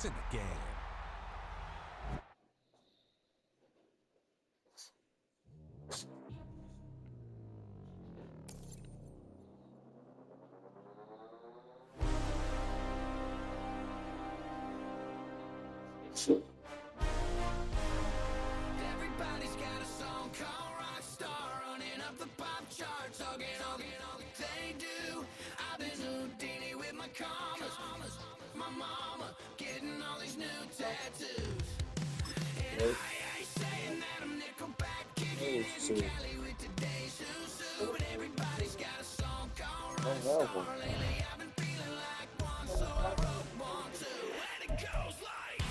in the game. Everybody's got a song called Rockstar, running up the pop charts, hugging. They do. I've been Houdini with my commas. My mama getting all these new tattoos. And I ain't saying that I'm Nickelback, kicking in Cali with today's Susu. But everybody's got a song called Rockstar. Lately I've been feeling like one, so I wrote one too. And it goes like.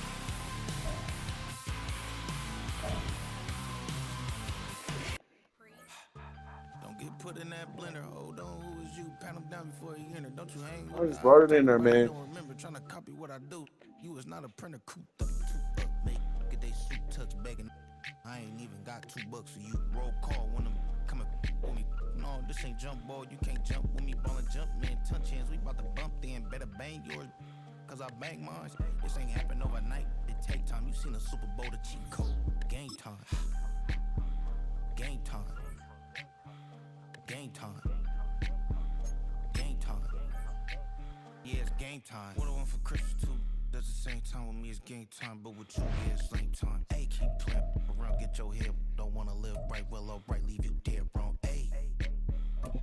Don't get put in that blender. Hold on, who is you? Pat him down before he enter. Don't you hang with I just brought it in there, man. don't remember trying to copy what I do. You is not a printer, cooped up, make get they suit tucks begging. I ain't even got $2, so you roll call when I'm coming with me. No, this ain't jump ball. You can't jump with me, ballin' jump, man. Touch hands, we bout to bump then. Better bang yours, cause I bang mine. This ain't happen overnight. It take time. You seen a Super Bowl, the cheat code. Game time. Game time. Game time. Game time. Yeah, it's game time. What I want for Christmas too. Does the same time with me, it's game time, but with you, yeah, it's same time. Hey, keep playing around, get your head. Don't wanna live right, well, alright, leave you dead wrong. Hey,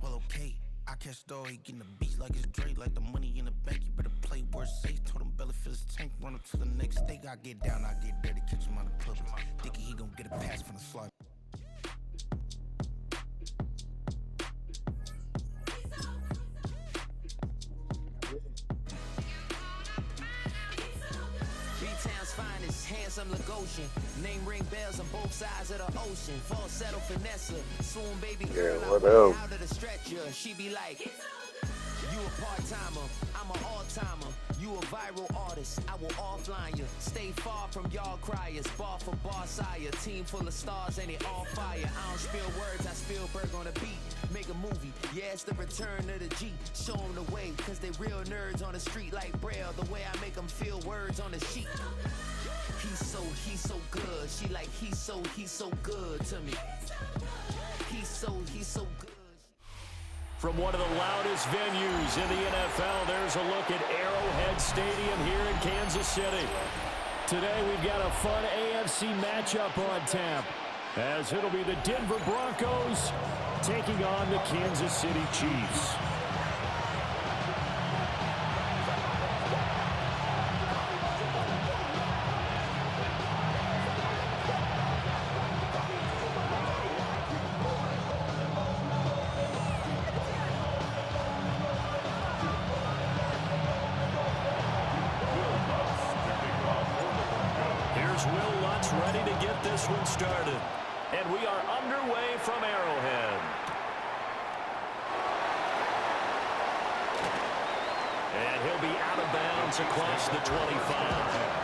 well, okay. I catch the dog, he getting the beats like it's Dre, like the money in the bank. You better play where it's safe. Told him belly fill his tank, run up to the next state. I get down, I get dirty, catch him on the public. Dickie, he gon' get a pass from the slide. B-Town's finest, handsome Lagosian. Name ring bells on both sides of the ocean. Falsetto Vanessa, swoon baby girl. Yeah, I what walk up? out of the stretcher. She be like, you a part-timer, I'm an all-timer. You a viral artist, I will offline you. Stay far from y'all criers, bar for bar sire. Team full of stars and it all fire. I don't spill words, I spill Berg on the beat. Make a movie, yeah, it's the return of the G. Show them the way, cause they real nerds on the street like Braille. The way I make them feel words on the sheet. He's so good. She like, he's so good to me. He's so good. From one of the loudest venues in the NFL, there's a look at Arrowhead Stadium here in Kansas City. Today we've got a fun AFC matchup on tap, as it'll be the Denver Broncos taking on the Kansas City Chiefs. Here's Will Lutz ready to get this one started. And we are underway from Arrowhead. And he'll be out of bounds across the 25.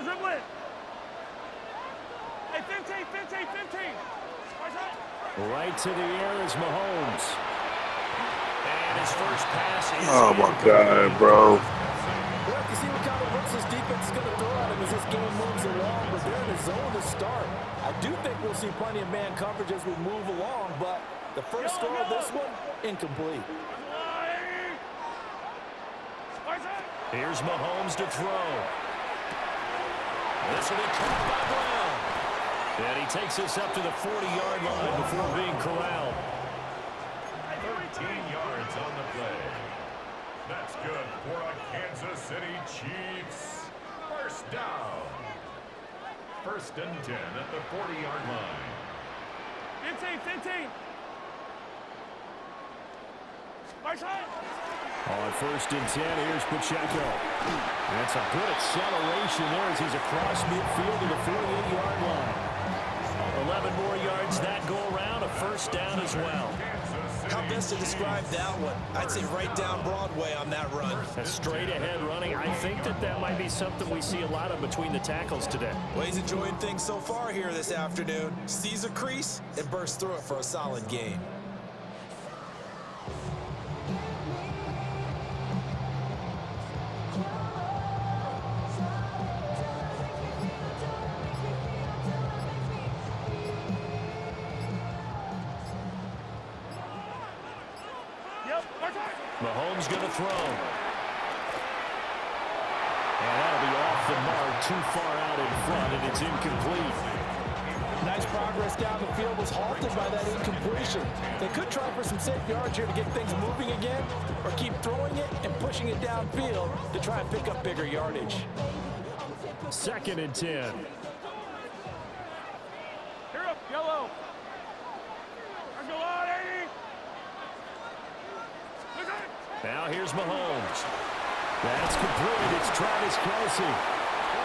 Dribbling. Hey, 15. Right to the air is Mahomes. And his first pass is Oh my God, bro. Well, you see what kind of looks this defense is going to throw at him as this game moves along, but they're in the zone to start. I do think we'll see plenty of man coverage as we move along, but the first throw of this one, incomplete. Here's Mahomes to throw. This will be caught by Brown. And he takes us up to the 40-yard line before being corralled. 13 yards on the play. That's good for a Kansas City Chiefs. First down. First and 10 at the 40-yard line. 15. On 1st and 10, here's Pacheco. That's a good acceleration there as he's across midfield to the 48-yard line. 11 more yards that go around, a first down as well. How best to describe that one? I'd say right down Broadway on that run. That's straight ahead running. I think that might be something we see a lot of between the tackles today. Well, he's enjoying things so far here this afternoon. Sees a crease and bursts through it for a solid game. Mahomes going to throw. And that'll be off the mark, too far out in front, and it's incomplete. Nice progress down the field was halted by that incompletion. They could try for some safe yards here to get things moving again, or keep throwing it and pushing it downfield to try and pick up bigger yardage. 2nd and 10. Here up, yellow. Let's go on, 80. Now here's Mahomes. That's complete. It's Travis Kelce.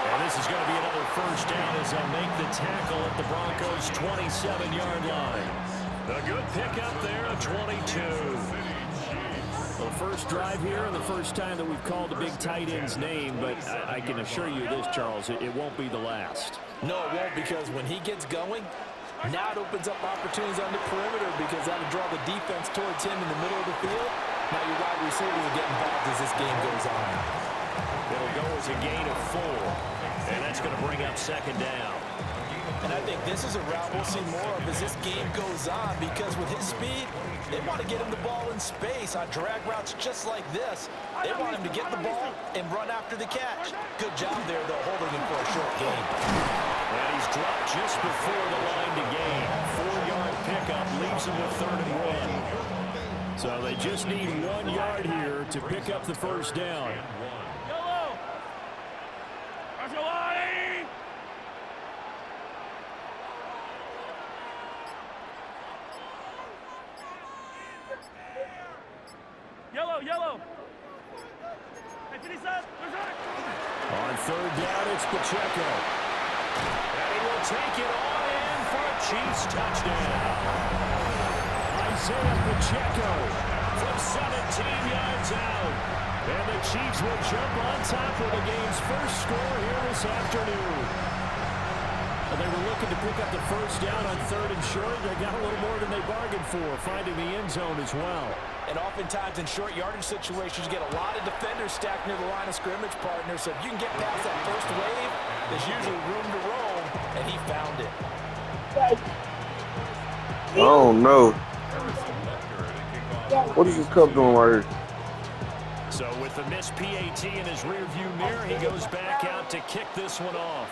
And this is going to be another first down as they'll make the tackle at the Broncos' 27-yard line. A good pickup there, a 22. Well, the first drive here and the first time that we've called the big tight end's name, but I can assure you this, Charles, it won't be the last. No, it won't, because when he gets going, now it opens up opportunities on the perimeter because that'll draw the defense towards him in the middle of the field. Now your wide receivers will get involved as this game goes on. It'll go as a gain of 4, and that's going to bring up 2nd down. And I think this is a route we'll see more of as this game goes on, because with his speed, they want to get him the ball in space on drag routes just like this. They want him to get the ball and run after the catch. Good job there, though, holding him for a short gain. And he's dropped just before the line to gain. 4-yard pickup leaves him with 3rd and 1. So they just need 1 yard here to pick up the first down. Yellow. Let's go on, 80. Yellow. Hey, 57. On 3rd down, it's Pacheco. And he will take it all in for a Chiefs touchdown. Isaiah Pacheco from 17 yards out. And the Chiefs will jump on top of the game's first score here this afternoon. Well, they were looking to pick up the first down on 3rd and short. They got a little more than they bargained for, finding the end zone as well. And oftentimes in short yardage situations, you get a lot of defenders stacked near the line of scrimmage, partner. So if you can get past that first wave, there's usually room to roam, and he found it. Oh, no. What is this cup doing right here? So with the missed PAT in his rearview mirror, he goes back out to kick this one off.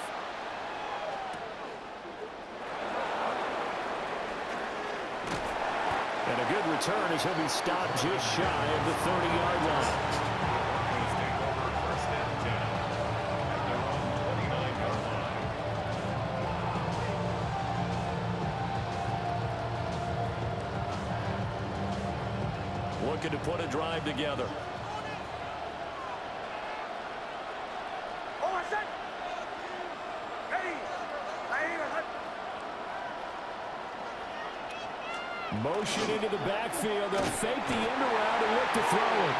And a good return as he'll be stopped just shy of the 30-yard line. Looking to put a drive together. Motion into the backfield. They'll fake the end around and look to throw it.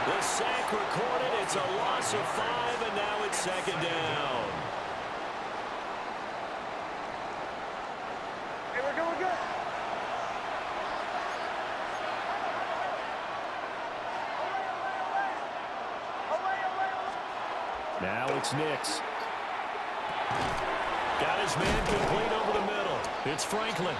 The sack recorded. It's a loss of 5, and now it's 2nd down. Hey, we're going good. Now it's Nix. Got his man complete over the middle. It's Franklin.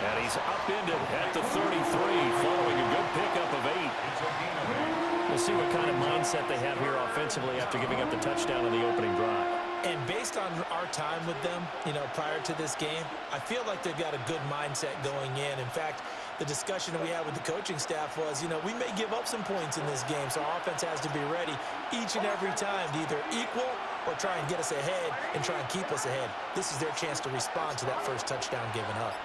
And he's upended at the 33 following a good pickup of 8. We'll see what kind of mindset they have here offensively after giving up the touchdown in the opening drive. And based on our time with them, prior to this game, I feel like they've got a good mindset going in. In fact, the discussion we had with the coaching staff was, we may give up some points in this game, so our offense has to be ready each and every time to either equal or try and get us ahead and try and keep us ahead. This is their chance to respond to that first touchdown given up.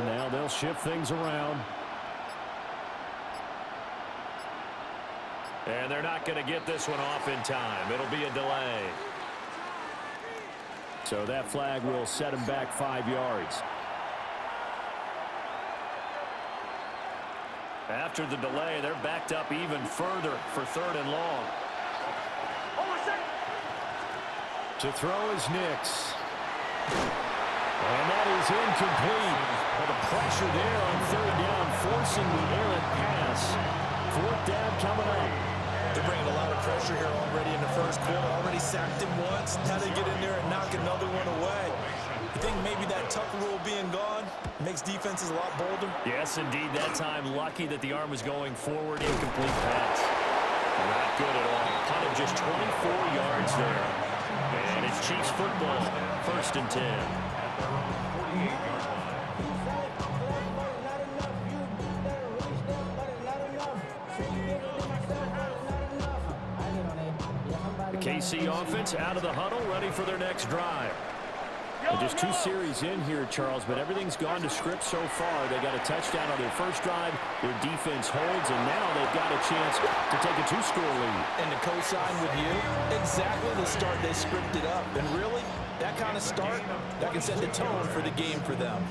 Now they'll shift things around. And they're not going to get this one off in time. It'll be a delay. So that flag will set him back 5 yards. After the delay, they're backed up even further for 3rd and long. To throw is Nix. And that is incomplete. Well, the pressure there on 3rd down, forcing the errant pass. 4th down coming up. They're bringing a lot of pressure here already in the first quarter. Already sacked him once. Now they get in there and knock another one away. I think maybe that Tucker rule being gone makes defenses a lot bolder. Yes, indeed. That time, lucky that the arm was going forward. Incomplete pass. Not good at all. Kind of just 24 yards there. And it's Chiefs football. 1st and 10. The KC offense out of the huddle, ready for their next drive. And just 2 series in here, Charles, but everything's gone to script so far. They got a touchdown on their first drive. Their defense holds, and now they've got a chance to take a 2-score lead. And to co-sign with you, exactly the start they scripted up. And really, that kind of start, that can set the tone for the game for them.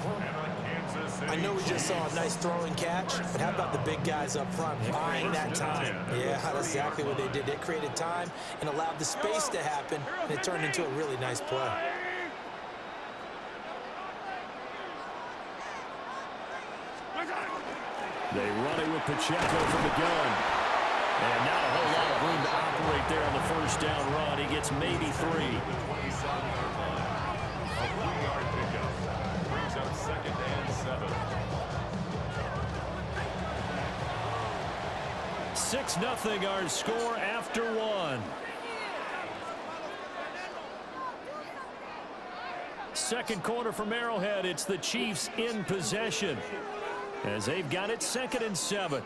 I know we just saw a nice throwing catch, but how about the big guys up front buying that time? Yeah, that's exactly what they did. They created time and allowed the space to happen, and it turned into a really nice play. They run it with Pacheco from the gun. And not a whole lot of room to operate there on the first down run. He gets maybe 3. 3-yard pickup. Brings up 2nd and 7. 6-0 our score after 1. Second quarter from Arrowhead. It's the Chiefs in possession as they've got it 2nd and 7.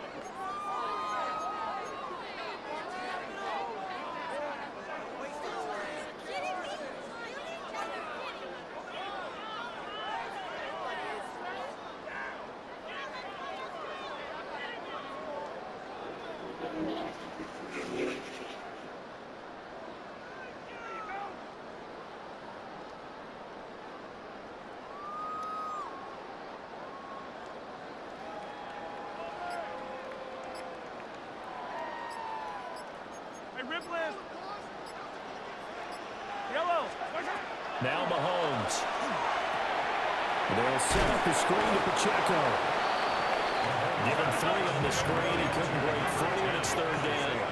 Now Mahomes. They'll set up the screen to Pacheco. Given 3 on the screen, he couldn't break free, and it's 3rd down.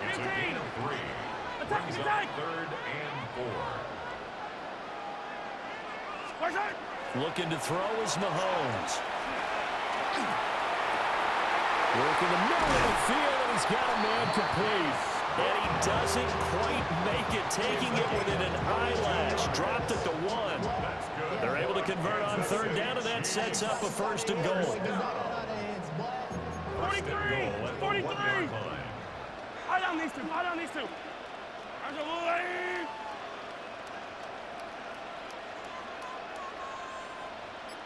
It's a gain of 3. Brings up 3rd and 4. Looking to throw is Mahomes. Working the middle of the field, and he's got a man complete. And he doesn't quite make it, taking it within an eyelash. Dropped at the 1. They're able to convert on 3rd down, and that sets up a 1st and goal. 43! 43! I don't need to.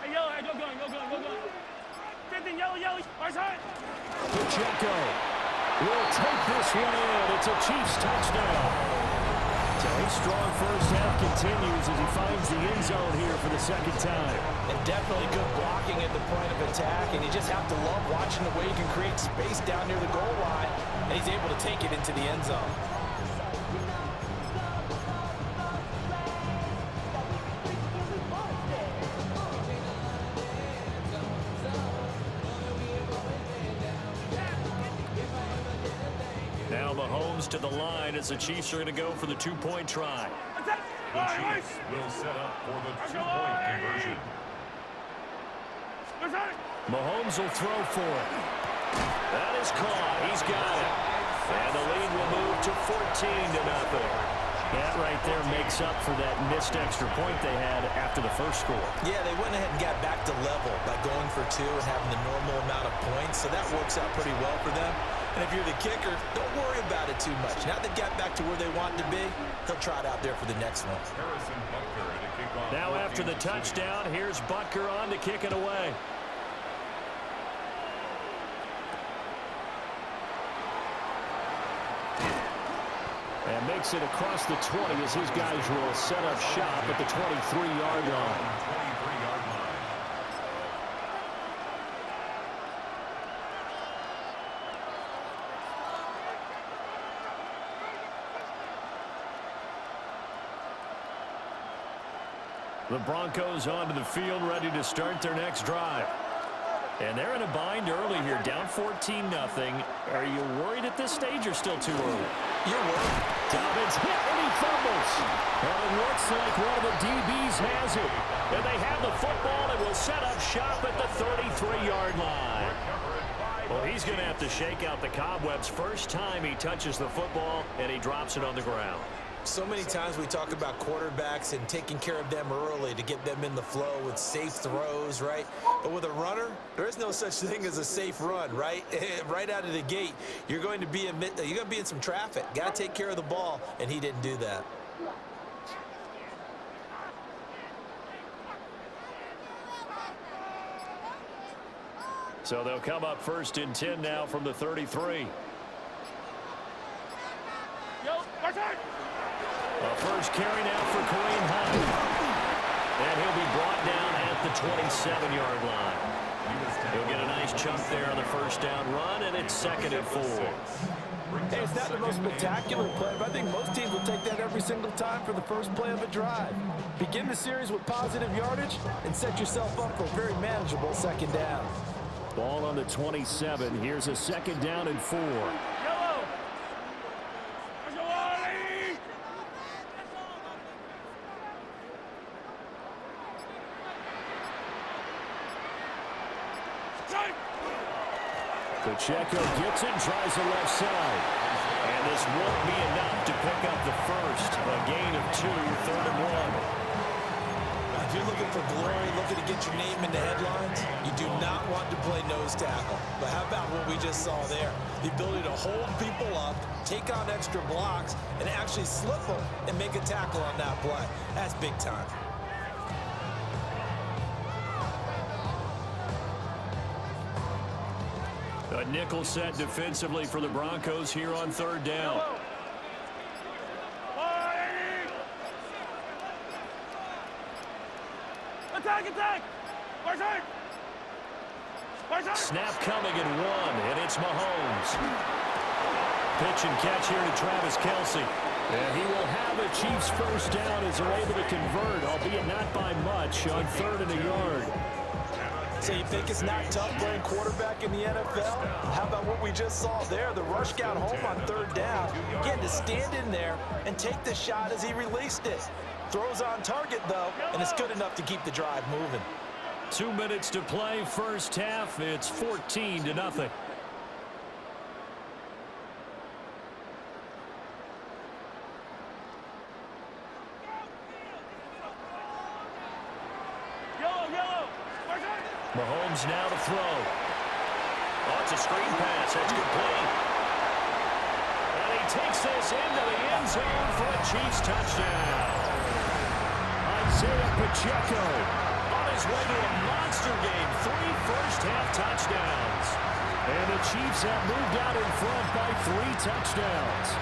Hey, yellow, hey, go. 15, yellow. Right side. Pacheco will take this one in. It's a Chiefs touchdown. So his strong first half continues as he finds the end zone here for the 2nd time. And definitely good blocking at the point of attack, and you just have to love watching the way he can create space down near the goal line, and he's able to take it into the end zone. Now Mahomes to the line as the Chiefs are going to go for the 2-point try. The Chiefs will set up for the 2-point conversion. Mahomes will throw for it. That is caught. He's got it. And the lead will move to 14-0. That right there makes up for that missed extra point they had after the first score. Yeah, they went ahead and got back to level by going for 2 and having the normal amount of points, so that works out pretty well for them. And if you're the kicker, don't worry about it too much. Now they've got back to where they want to be, they'll try it out there for the next one. Harrison Butker at a kick Now after the touchdown, here's Butker on to kick it away. And makes it across the 20 as his guys will set up shop at the 23-yard line. The Broncos onto the field, ready to start their next drive. And they're in a bind early here, down 14-0. Are you worried at this stage or still too early? You're worried. Dobbins hit and he fumbles. And it looks like one of the DBs has it. And they have the football and will set up shop at the 33-yard line. Well, he's going to have to shake out the cobwebs first time he touches the football, and he drops it on the ground. So many times we talk about quarterbacks and taking care of them early to get them in the flow with safe throws, right? But with a runner, there is no such thing as a safe run, right? Right out of the gate, you're going to be in some traffic. Got to take care of the ball, and he didn't do that. So they'll come up 1st and 10 now from the 33. A first carry now for Kareem Hunt. And he'll be brought down at the 27-yard line. He'll get a nice chunk there on the first down run, and it's 2nd and 4. Hey, it's not the most spectacular play, but I think most teams will take that every single time for the first play of a drive. Begin the series with positive yardage and set yourself up for a very manageable 2nd down. Ball on the 27. Here's a 2nd down and 4. Pacheco gets it, tries the left side. And this won't be enough to pick up the first. A gain of 2, 3rd and 1. If you're looking for glory, looking to get your name in the headlines, you do not want to play nose tackle. But how about what we just saw there? The ability to hold people up, take on extra blocks, and actually slip them and make a tackle on that play. That's big time. A nickel set defensively for the Broncos here on 3rd down. Attack! Snap coming at 1, and it's Mahomes. Pitch and catch here to Travis Kelce. And he will have a Chiefs first down as they're able to convert, albeit not by much, on 3rd and a yard. So you think it's not tough playing quarterback in the NFL? How about what we just saw there? The rush got home on 3rd down. Getting to stand in there and take the shot as he released it. Throws on target, though, and it's good enough to keep the drive moving. 2 minutes to play, first half. It's 14-0. Mahomes now to throw. Oh, it's a screen pass. That's complete. And he takes this into the end zone for a Chiefs touchdown. Isaiah Pacheco on his way to a monster game. 3 first-half touchdowns. And the Chiefs have moved out in front by 3 touchdowns.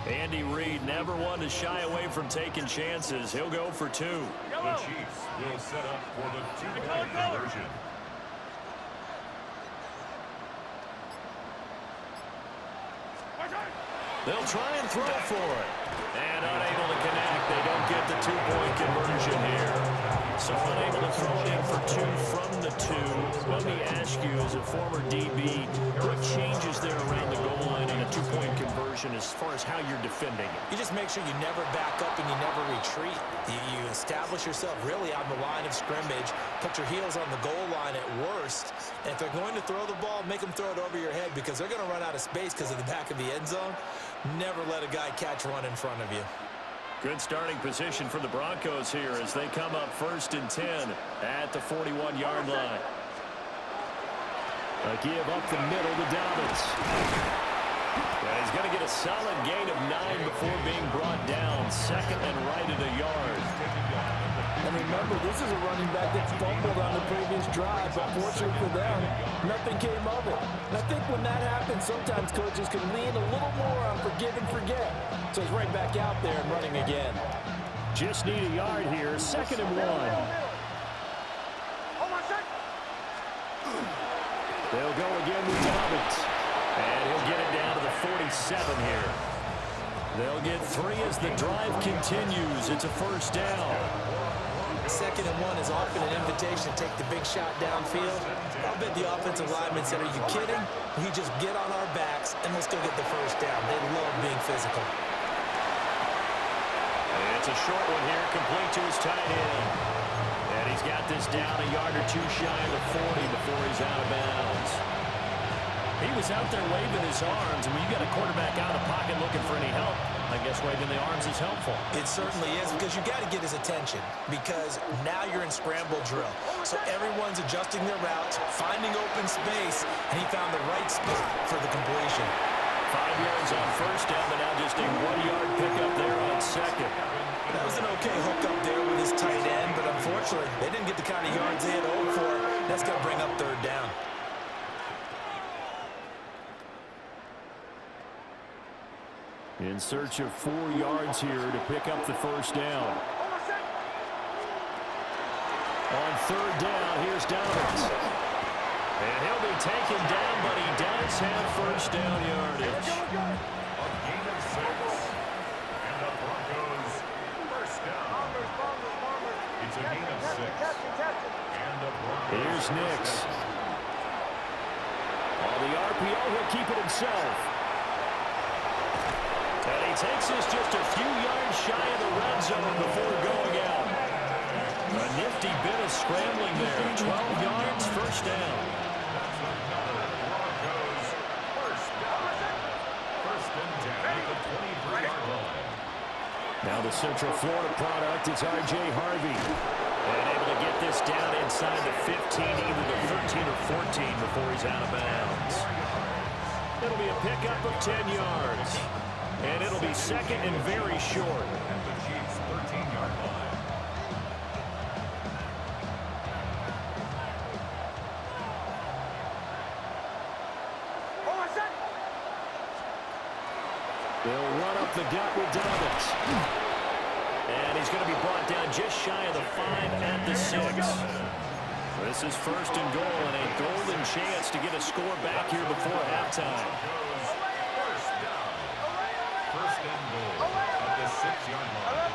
Andy Reid never one to shy away from taking chances. He'll go for 2. The Chiefs will set up for the 2-point conversion. They'll try and throw for it. And unable to connect. They don't get the 2-point conversion here. So unable to throw it in for 2 from the 2. Let me ask you, as a former DB, what changes there around the goal line in a 2-point conversion? portion as far as how you're defending it? You just make sure you never back up and you never retreat. You establish yourself really on the line of scrimmage, put your heels on the goal line at worst, and if they're going to throw the ball, make them throw it over your head because they're going to run out of space because of the back of the end zone. Never let a guy catch one in front of you. Good starting position for the Broncos here as they come up 1st and 10 at the 41-yard line. A give up the middle to Dobbins. And he's going to get a solid gain of 9 before being brought down. 2nd and right at a yard. And remember, this is a running back that fumbled on the previous drive, but fortunately for them, nothing came of it. And I think when that happens, sometimes coaches can lean a little more on forgive and forget. So he's right back out there and running again. Just need a yard here. 2nd and 1. They'll go again with Dobbins. And he'll get it down to the 47 here. They'll get 3 as the drive continues. It's a 1st down. 2nd and 1 is often an invitation to take the big shot downfield. I'll bet the offensive linemen said, are you kidding? We just get on our backs and let's go get the 1st down. They love being physical. It's a short one here, complete to his tight end. And he's got this down a yard or 2 shy of the 40 before he's out of bounds. He was out there waving his arms, and when you got a quarterback out of the pocket looking for any help, I guess waving the arms is helpful. It certainly is because you got to get his attention because now you're in scramble drill. So everyone's adjusting their routes, finding open space, and he found the right spot for the completion. 5 yards on 1st down, but now just a 1-yard pickup there on 2nd. That was an okay hook up there with his tight end, but unfortunately, they didn't get the kind of yards they had hoped for. That's going to bring up 3rd down. In search of 4 yards here to pick up the 1st down. On 3rd down, here's Dobbins. And he'll be taken down, but he does have 1st down yardage. A gain of 6. And the Broncos 1st down. It's a gain of 6. And the Broncos. Here's Nix. On the RPO, he'll keep it himself. And he takes this just a few yards shy of the red zone before going out. A nifty bit of scrambling there. 12 yards, 1st down. That's another Broncos 1st down. 1st and 10 at the 23-yard line. Now the Central Florida product, it's R.J. Harvey. And able to get this down inside the 15, either the 13 or 14 before he's out of bounds. It'll be a pickup of 10 yards. And it'll be 2nd and very short. At the Chiefs' 13-yard line. They'll run up the gut with Dobbins. And he's going to be brought down just shy of the 5 at the 6. This is 1st and goal and a golden chance to get a score back here before halftime. 1st and goal at the 6-yard line.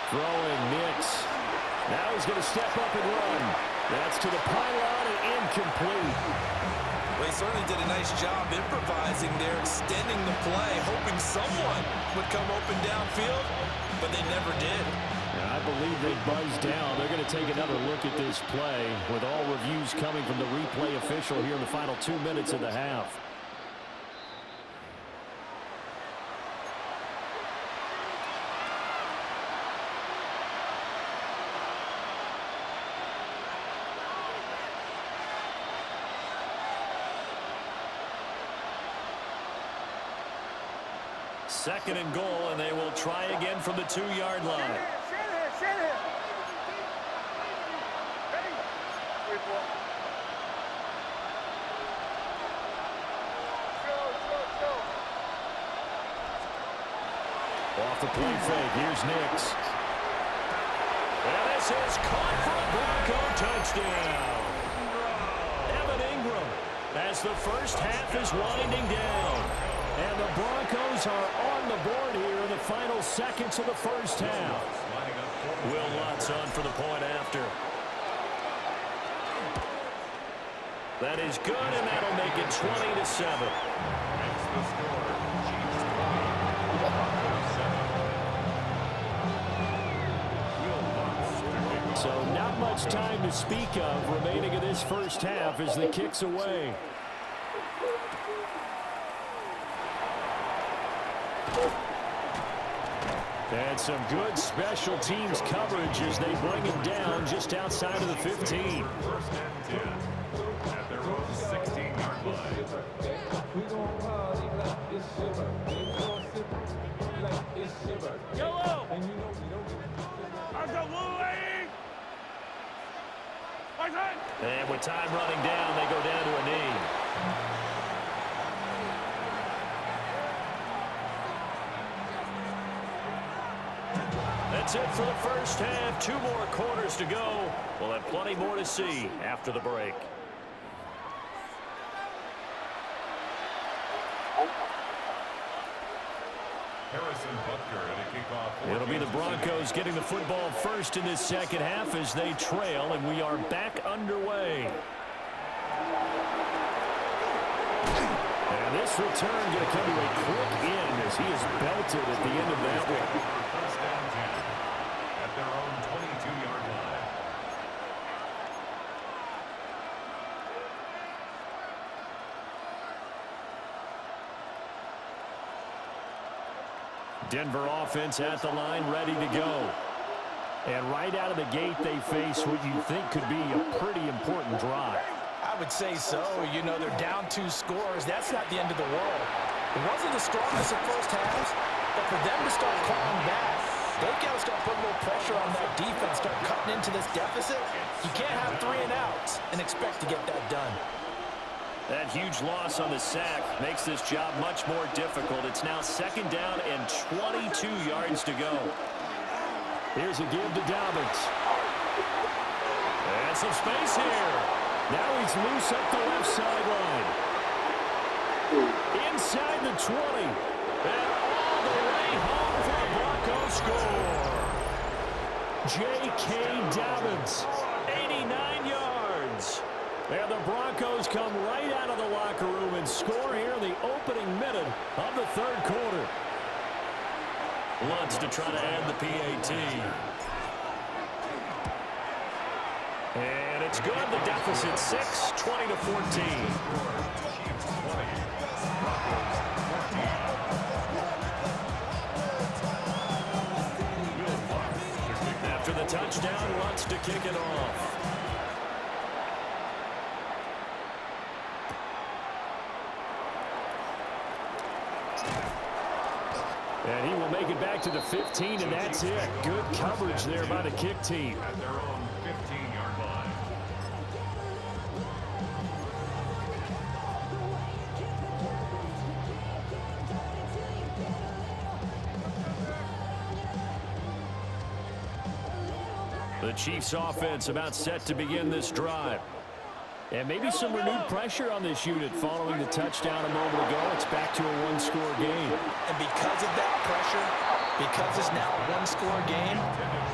Throwing Nix. Now he's going to step up and run. That's to the pylon and incomplete. Well, he certainly did a nice job improvising there, extending the play, hoping someone would come open downfield, but they never did. And I believe they buzzed down. They're going to take another look at this play with all reviews coming from the replay official here in the final 2 minutes of the half. Second and goal, and they will try again from the 2-yard line. Off the play fake, here's Nix. And this is caught for a Bronco touchdown. Evan Ingram as the first half is winding down. And the Broncos are on the board here in the final seconds of the 1st half. Will Lutz on for the point after. That is good, and that'll make it 20-7. That's the score. Chiefs not much time to speak of remaining in this first half as the kick's away. And some good special teams coverage as they bring him down just outside of the 15. 1st and 10 at their own 16-yard line. Yellow. Argalui. And with time running down, they go down to a knee. That's it for the first half. 2 more quarters to go. We'll have plenty more to see after the break. Harrison Butker at a kickoff. It'll be the Broncos getting the football first in this second half as they trail, and we are back underway. And this return going to come to a quick end as he is belted at the end of that one. 1st and 10 at their own 22-yard line. Denver offense at the line, ready to go. And right out of the gate, they face what you think could be a pretty important drive. I would say so. You know, they're down 2 scores. That's not the end of the world. It wasn't the strongest of first halves, but for them to start clawing back, they've got to start putting a little pressure on that defense, start cutting into this deficit. You can't have 3 and outs and expect to get that done. That huge loss on the sack makes this job much more difficult. It's now 2nd down and 22 yards to go. Here's a give to Dobbins. And some space here. Now he's loose up the left sideline. Inside the 20. And all the way home for a Broncos score. J.K. Dobbins, 89 yards. And the Broncos come right out of the locker room and score here in the opening minute of the 3rd quarter. Lutz to try to add the PAT. And it's good. The deficit 6, 20-14. After the touchdown, Lutz to kick it off. And he will make it back to the 15, and that's it. Good coverage there by the kick team. At their own 15-yard line. The Chiefs offense about set to begin this drive. And maybe some renewed pressure on this unit following the touchdown a moment ago. It's back to a 1-score game. And because of that pressure, because it's now a 1-score game,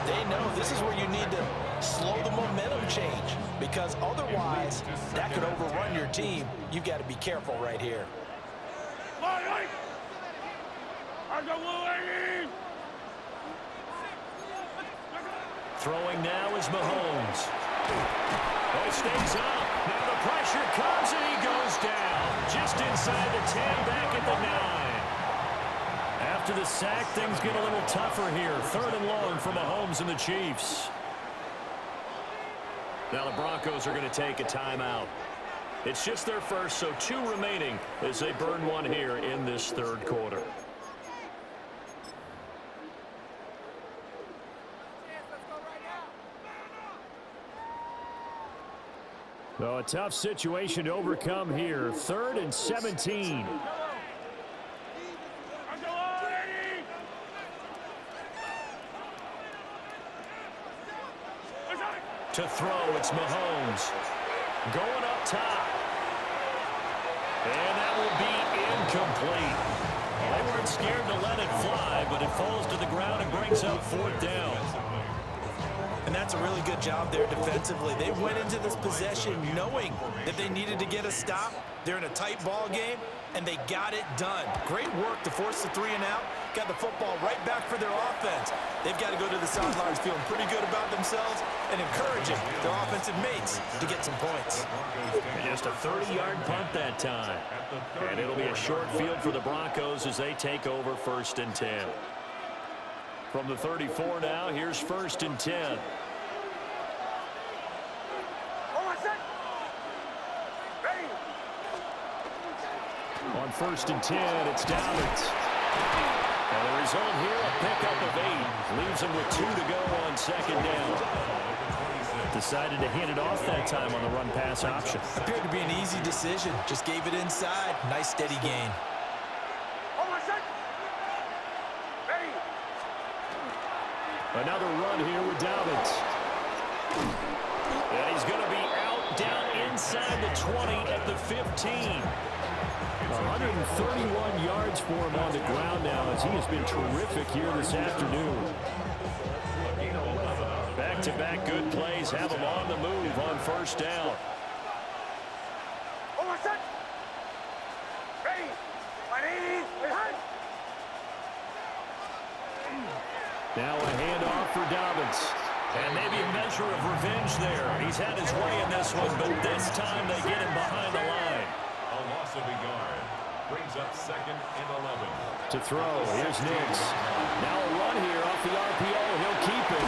they know this is where you need to slow the momentum change. Because otherwise, that could overrun your team. You've got to be careful right here. Throwing now is Mahomes. Oh, stays up. Now the pressure comes and he goes down. Just inside the 10, back at the 9. After the sack, things get a little tougher here. 3rd and long for Mahomes and the Chiefs. Now the Broncos are going to take a timeout. It's just their first, so 2 remaining as they burn one here in this 3rd quarter. So a tough situation to overcome here. 3rd and 17. To throw, it's Mahomes. Going up top. And that will be incomplete. They weren't scared to let it fly, but it falls to the ground and brings up 4th down. And that's a really good job there defensively. They went into this possession knowing that they needed to get a stop. They're in a tight ball game. and they got it done. Great work to force the 3 and out. Got the football right back for their offense. They've got to go to the sidelines feeling pretty good about themselves and encouraging their offensive mates to get some points. Just a 30-yard punt that time. And it'll be a short field for the Broncos as they take over 1st and 10. From the 34 now, here's 1st and 10. On 1st and 10, it's Dobbins. And the result here, a pickup of 8. Leaves him with 2 to go on 2nd down. Decided to hand it off that time on the run-pass option. Appeared to be an easy decision. Just gave it inside. Nice, steady gain. Another run here with Dobbins. And he's going to be out down inside the 20 at the 15. 131 yards for him on the ground now as he has been terrific here this afternoon. Back-to-back good plays have him on the move on 1st down. Now a handoff for Dobbins. And maybe a measure of revenge there. He's had his way in this one, but this time they get him behind the line. A loss of a yard. Brings up 2nd and 11. To throw, here's Nix. Now a run here off the RPO. He'll keep it.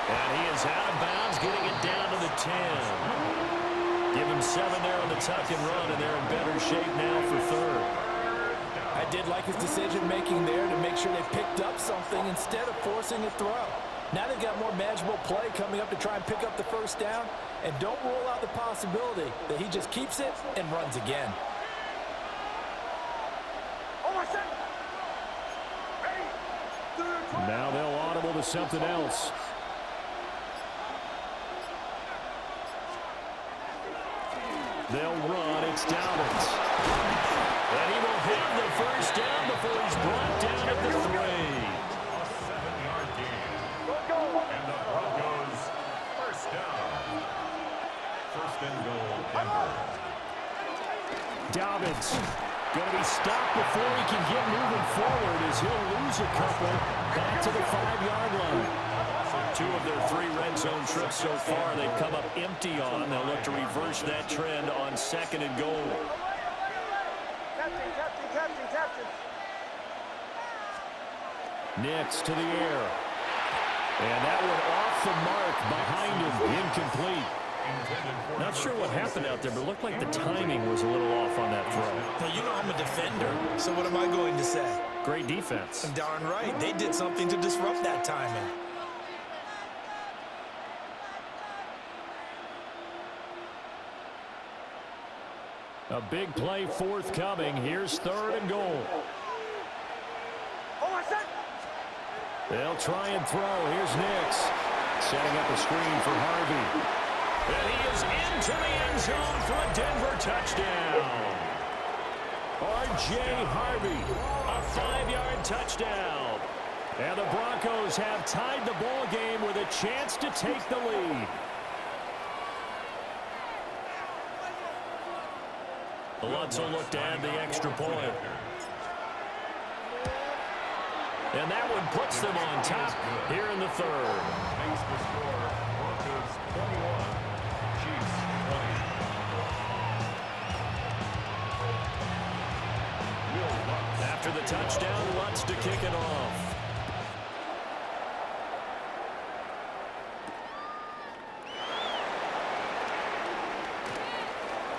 And he is out of bounds, getting it down to the 10. Give him 7 there on the tuck and run, and they're in better shape now for 3rd. I did like his decision-making there to make sure they picked up something instead of forcing a throw. Now they've got more manageable play coming up to try and pick up the 1st down, and don't rule out the possibility that he just keeps it and runs again. Now they'll audible to something else. They'll run. It's Dobbins. And he will hit the 1st down before he's brought down at the 3. A 7-yard gain. And the Broncos 1st down. 1st and goal, Denver. Dobbins going to be stopped before he can get moving forward as he'll lose a couple back to the 5-yard line. 2 of their 3 red zone trips so far they've come up empty on. They'll look to reverse that trend on 2nd and goal. Captain. Nix to the air. And that one off the mark behind him, incomplete. Not sure what happened out there, but it looked like the timing was a little off on that throw. Well, you know I'm a defender, so what am I going to say? Great defense. Darn right. They did something to disrupt that timing. A big play forthcoming. Here's 3rd and goal. They'll try and throw. Here's Nix. Setting up a screen for Harvey. And he is into the end zone for a Denver touchdown. R.J. Harvey, a 5-yard touchdown. And the Broncos have tied the ball game with a chance to take the lead. Lutz will look to add the extra point. And that one puts them on top here in the 3rd. Makes the score Broncos 21, Chiefs 20. After the touchdown, Lutz to kick it off.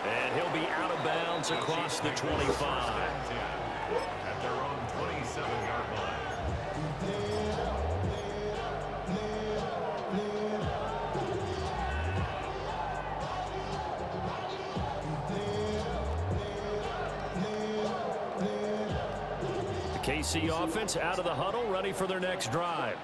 And he'll be out of bounds across the 25. At their own 27-yard line. The KC offense out of the huddle, ready for their next drive.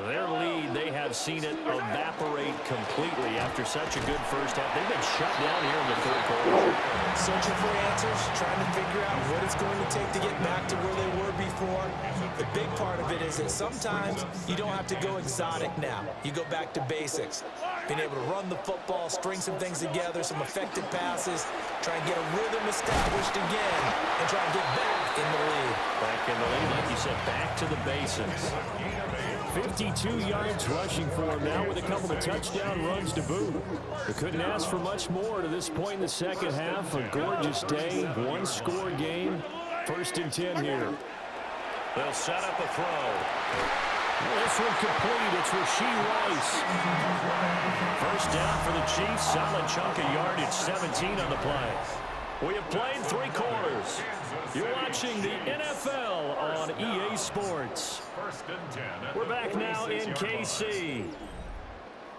Their lead, they have seen it evaporate completely after such a good first half. They've been shut down here in the 3rd quarter. Searching for answers, trying to figure out what it's going to take to get back to where they were before. The big part of it is that sometimes you don't have to go exotic now. You go back to basics. Being able to run the football, string some things together, some effective passes, Try and get a rhythm established again and try and get back in the lead. Back in the lead, like you said, back to the basics. 52 yards rushing for him now with a couple of touchdown runs to boot. We couldn't ask for much more to this point in the second half. A gorgeous day, one-score game. 1st and 10 here. They'll set up a throw. This one complete. It's Rashee Rice. 1st down for the Chiefs. Solid chunk of yardage, 17 on the play. We have played 3 quarters. You're watching the NFL on EA Sports. We're back now in KC.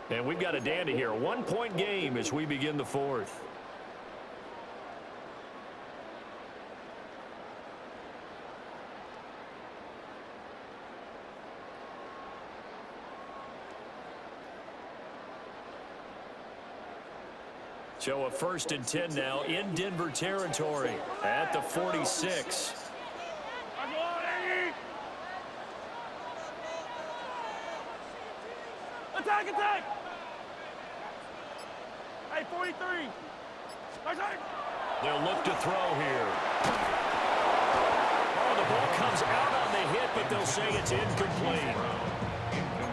And we've got a dandy here. 1-point game as we begin the 4th. So a 1st and 10 now in Denver territory at the 46. Attack, attack! Hey, 43. They'll look to throw here. Oh, the ball comes out on the hit, but they'll say it's incomplete.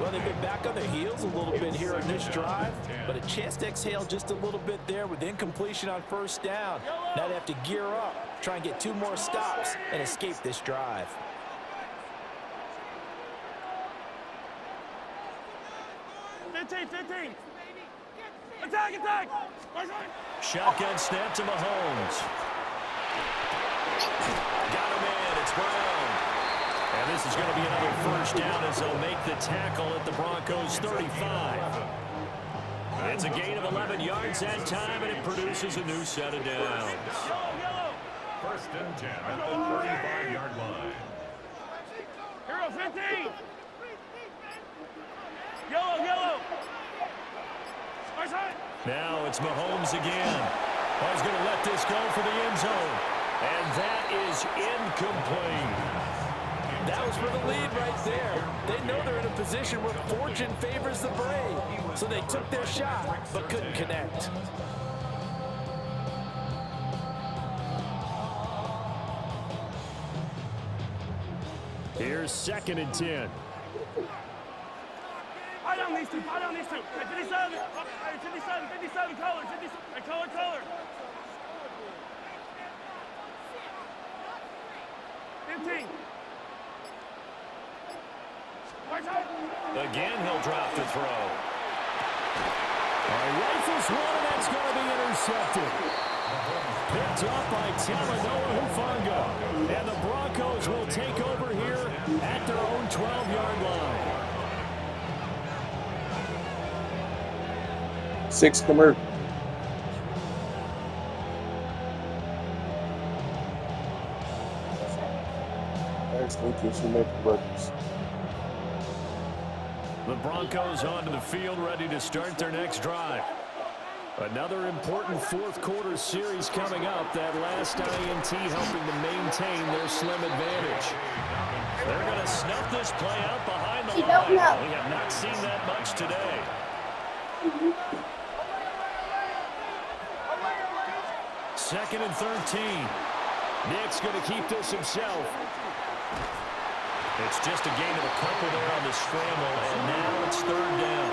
Well, they've been back on their heels a little bit here in this drive, but a chance to exhale just a little bit there with incompletion on 1st down. Now they have to gear up, try and get 2 more stops and escape this drive. Attack, attack! Shotgun snap to Mahomes. Got him in. It's Brown. And this is going to be another 1st down as they'll make the tackle at the Broncos 35. It's a gain of 11 yards that time, and it produces a new set of downs. 1st and 10 at the 35-yard line. Hero 15! Yellow! Now it's Mahomes again. Oh, he's going to let this go for the end zone. And that is incomplete. That was for the lead right there. They know they're in a position where fortune favors the brave. So they took their shot, but couldn't connect. Here's 2nd and 10. Eye down these two. Hey, 57. Hey, 57, color. Hey, color. 15. Again, he'll drop to throw. Rifles one, and that's going to be intercepted. Picked up by Talanoa Hufanga. And the Broncos will take over here at their own 12-yard line. 6 commercial. Actually, she make the buckets. The Broncos onto the field, ready to start their next drive. Another important 4th quarter series coming up. That last INT helping to maintain their slim advantage. They're going to snuff this play out behind the line. We have not seen that much today. Second and 13. Nick's going to keep this himself. It's just a gain of a couple there on the scramble, and now it's 3rd down.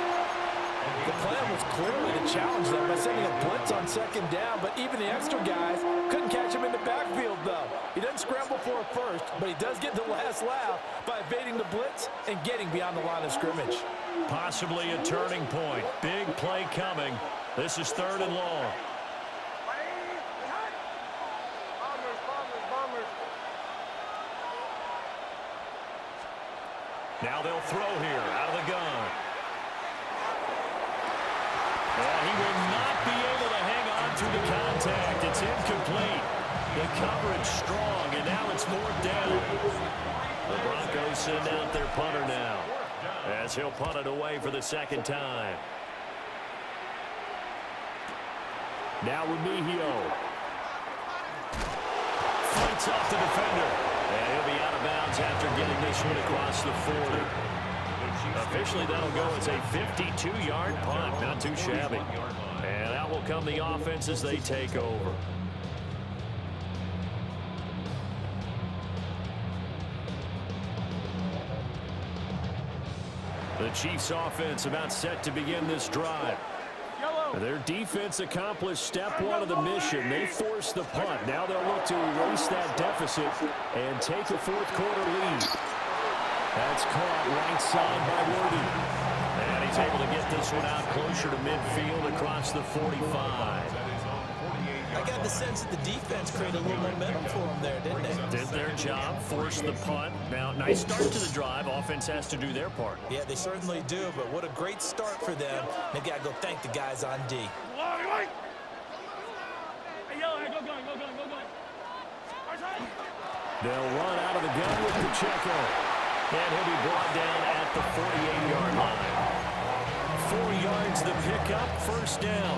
The plan was clearly to challenge them by sending a blitz on 2nd down, but even the extra guys couldn't catch him in the backfield, though. He doesn't scramble for it first, but he does get the last laugh by evading the blitz and getting beyond the line of scrimmage. Possibly a turning point. Big play coming. This is 3rd and long. Now they'll throw here out of the gun. And he will not be able to hang on to the contact. It's incomplete. The coverage strong, and now it's 4th down. The Broncos send out their punter now, as he'll punt it away for the 2nd time. Now Remigio. Fights off the defender. And he'll be out of bounds after getting this one across the 40. Officially, that'll go as a 52-yard punt. Not too shabby. And out will come the offense as they take over. The Chiefs offense about set to begin this drive. Their defense accomplished step one of the mission. They forced the punt. Now they'll look to erase that deficit and take a fourth quarter lead. That's caught right side by Worthy. And he's able to get this one out closer to midfield across the 45. I got the sense that the defense created a little momentum for them there, didn't they? Did their job, forced the punt. Now, nice start to the drive. Offense has to do their part. Yeah, they certainly do, but what a great start for them. They've got to go thank the guys on D. Hey, yo, go gun. They'll run out of the gun with Pacheco. And he'll be brought down at the 48-yard line. 4 yards the pickup, first down.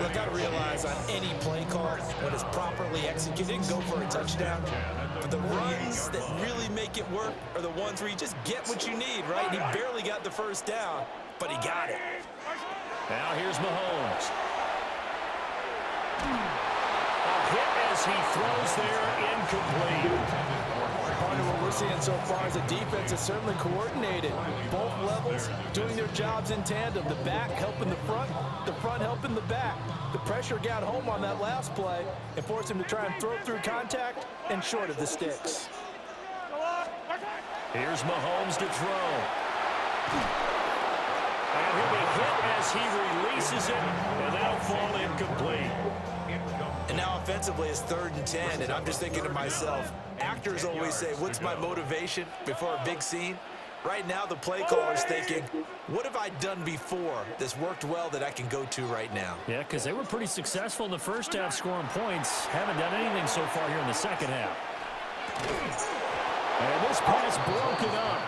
Look, I realize on any play call, when it's properly executed, go for a touchdown. But the runs that really make it work are the ones where you just get what you need, right? And he barely got the first down, but he got it. Now here's Mahomes. A hit as he throws there, incomplete. Part of what we're seeing so far is the defense is certainly coordinated. Both levels doing their jobs in tandem. The back helping the front helping the back. The pressure got home on that last play and forced him to try and throw through contact and short of the sticks. Here's Mahomes to throw. And he'll be hit as he releases it, and that'll fall incomplete. And now offensively it's 3rd and 10, and I'm just thinking to myself, actors always say, what's my motivation before a big scene? Right now the play caller's thinking, what have I done before that's worked well that I can go to right now? Yeah, because they were pretty successful in the first half scoring points. Haven't done anything so far here in the second half. And this pass broken up.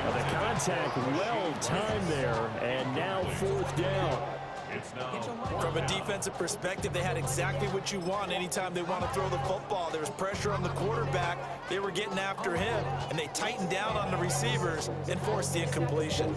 Well, the contact well timed there, and now 4th down. From a defensive perspective, they had exactly what you want anytime they want to throw the football. There was pressure on the quarterback. They were getting after him, and they tightened down on the receivers and forced the incompletion.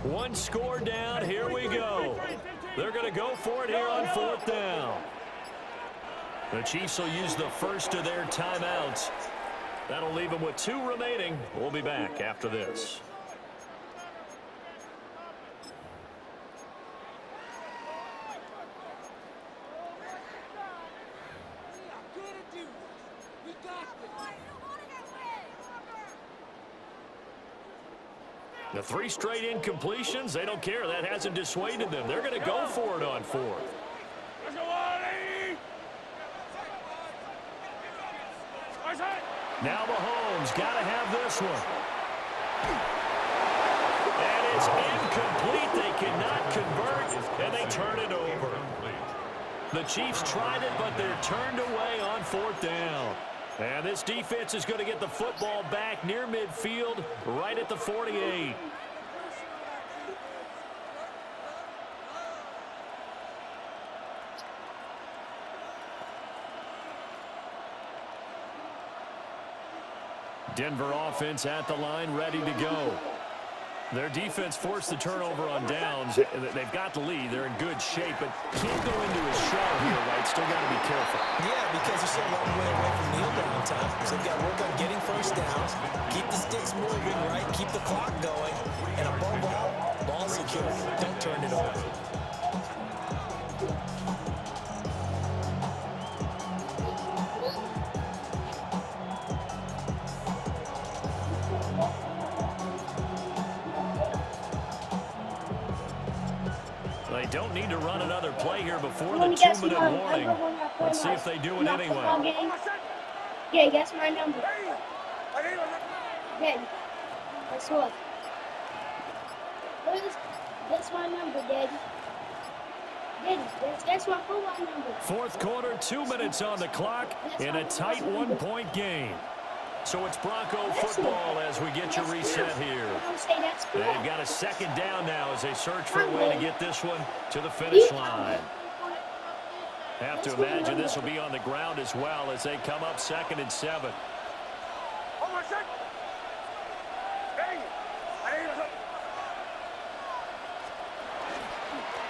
One score down, here we go. They're going to go for it here on 4th down. The Chiefs will use the first of their timeouts. That'll leave them with 2 remaining. We'll be back after this. The 3 straight incompletions, they don't care. That hasn't dissuaded them. They're going to go for it on 4th. Let's go, Wally! Now Mahomes got to have this one. And it's incomplete. They cannot convert, and they turn it over. The Chiefs tried it, but they're turned away on 4th down. And this defense is going to get the football back near midfield, right at the 48. Denver offense at the line, ready to go. Their defense forced the turnover on downs. They've got the lead. They're in good shape, but can't go into a shell here, right? Still got to be careful. Yeah, because you're still a long way away from kneel down time. So they've got to work on getting first downs, keep the sticks moving, right? Keep the clock going. And above all, ball secure. Don't turn it over. They don't need to run another play here before the 2-minute warning. Let's see if they do it anyway. Yeah, guess my number. Daddy, guess what? That's my number, Daddy. Daddy, that's my football number. 4th quarter, 2 minutes on the clock in a tight 1-point game. So it's Bronco football as we get you reset here. They've got a 2nd down now as they search for a way to get this one to the finish line. Have to imagine this will be on the ground as well as they come up 2nd and 7.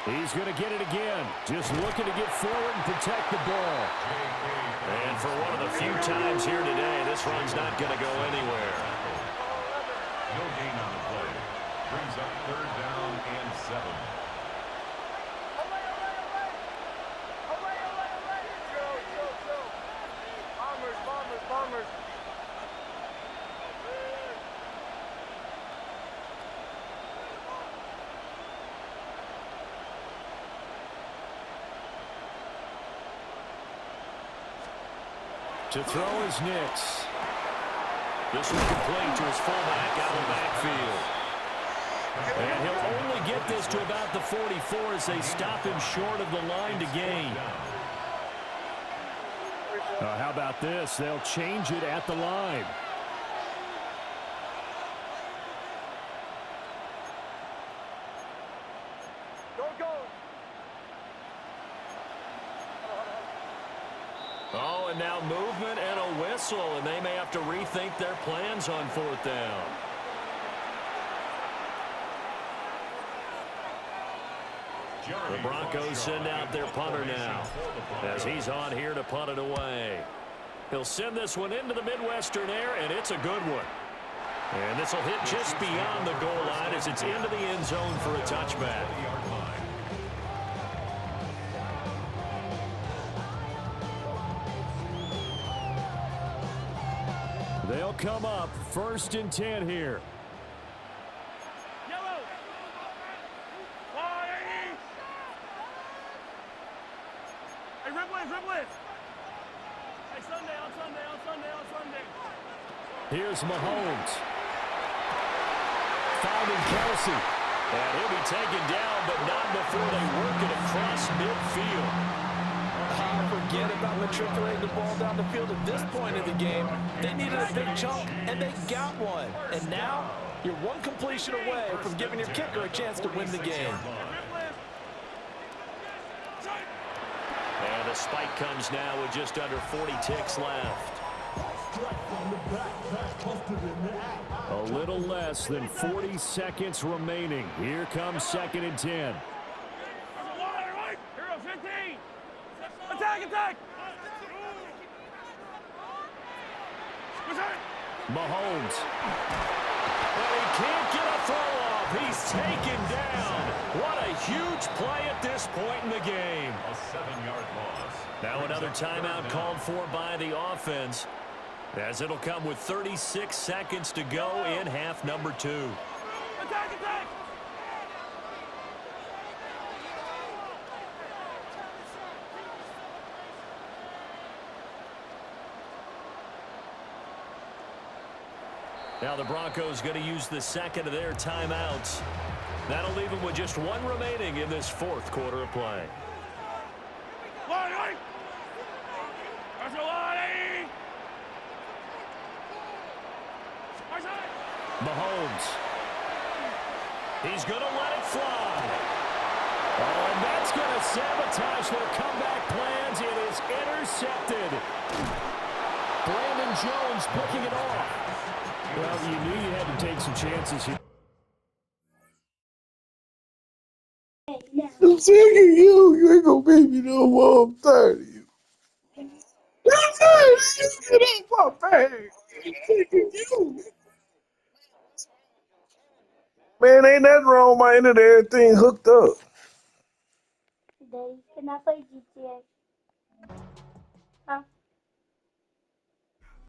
He's going to get it again. Just looking to get forward and protect the ball. And for one of the few times here today, this run's not going to go anywhere. No gain on the play. Brings up 3rd down and 7. Bombers. To throw is Nix. This will complete to his fullback out of the backfield. And he'll only get this to about the 44 as they stop him short of the line to gain. How about this? They'll change it at the line. Oh, and now movement and a whistle, and they may have to rethink their plans on 4th down. The Broncos send out their punter now as he's on here to punt it away. He'll send this one into the Midwestern air, and it's a good one. And this will hit just beyond the goal line as it's into the end zone for a touchback. They'll come up 1st and 10 here. Yellow. Hey, Riblet. Hey, Sunday. Here's Mahomes. Finding Kelsey. And he'll be taken down, but not before they work it across midfield. Forget about matriculating the ball down the field at this point in the game. They needed a big chunk, and they got one. And now, you're one completion away from giving your kicker a chance to win the game. And the spike comes now with just under 40 ticks left. A little less than 40 seconds remaining. Here comes 2nd and 10. Hero 15. Attack. Mahomes. And he can't get a throw off. He's taken down. What a huge play at this point in the game. A 7-yard loss. Now another timeout called for by the offense, as it'll come with 36 seconds to go in half number 2. Attack. Now the Broncos going to use the second of their timeouts. That'll leave them with just one remaining in this 4th quarter of play. Mahomes. He's going to let it fly. Oh, and that's going to sabotage their comeback plans. It is intercepted. Brandon Jones picking it off. Well, you knew you had to take some chances here. I'm sick of you. You ain't gonna make me no more. I'm tired of you. I'm tired of you. Get off my back. I'm sick of you. Man, ain't that wrong? My internet everything hooked up. Daddy, can I play GTA?